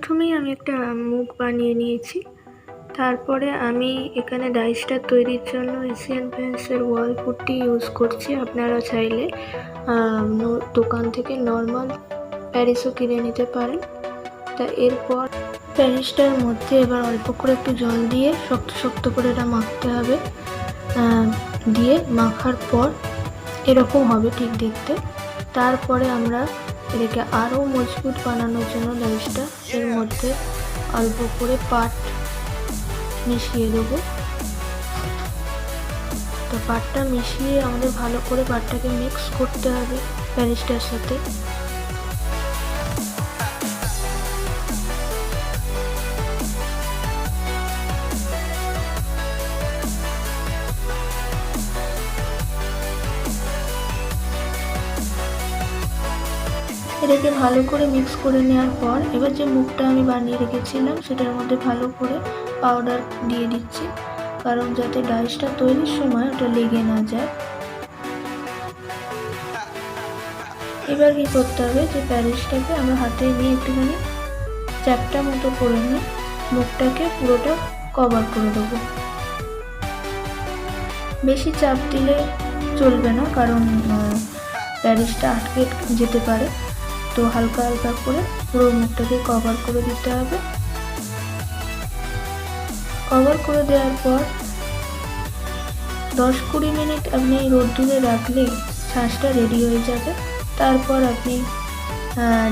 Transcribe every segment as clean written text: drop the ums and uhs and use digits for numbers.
প্রথমেই আমি একটা মুখ বানিয়ে নিয়েছি। তারপরে আমি এখানে ডাইসটা তৈরির জন্য এশিয়ান পেইন্টসের ওয়াল পুট্টি ইউজ করছি। আপনারা চাইলে দোকান থেকে নর্মাল প্যারিসও কিনে নিতে পারেন। তা এরপর প্যারিসটার মধ্যে এবার অল্প করে একটু জল দিয়ে শক্ত শক্ত করে এটা মাখতে হবে। দিয়ে মাখার পর এরকম হবে ঠিক দেখতে। তারপরে আমরা এটাকে আরও মজবুত বানানোর জন্য ডাইসটা এর মধ্যে অল্প করে পাট মিশিয়ে দেবো। তো পাটটা মিশিয়ে আমাদের ভালো করে পাটটাকে মিক্স করতে হবে প্যারিসটার সাথে। এটাকে ভালো করে মিক্স করে নেওয়ার পর এবার যে মুখটা আমি বানিয়ে রেখেছিলাম সেটার মধ্যে ভালো করে পাউডার দিয়ে দিচ্ছি, কারণ যাতে ডাইসটা তৈরির সময় ওটা লেগে না যায়। এবার কি করতে হবে, যে প্যারিসটাকে আমরা হাতে নিয়ে একটুখানি চ্যাপটা মতো করে নিয়ে মুখটাকে পুরোটা কভার করে দেবো। বেশি চাপ দিলে চলবে না, কারণ প্যারিসটা আটকে যেতে পারে। তো হালকা হালকা করে পুরো মুখটাকে কভার করে দিতে হবে। কভার করে দেওয়ার পর 10-20 মিনিট আপনি রোদ্দুরে রাখলে ছাঁচটা রেডি হয়ে যাবে। তারপর আপনি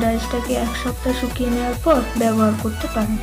ডাইসটাকে 1 সপ্তাহ শুকিয়ে নেওয়ার পর ব্যবহার করতে পারেন।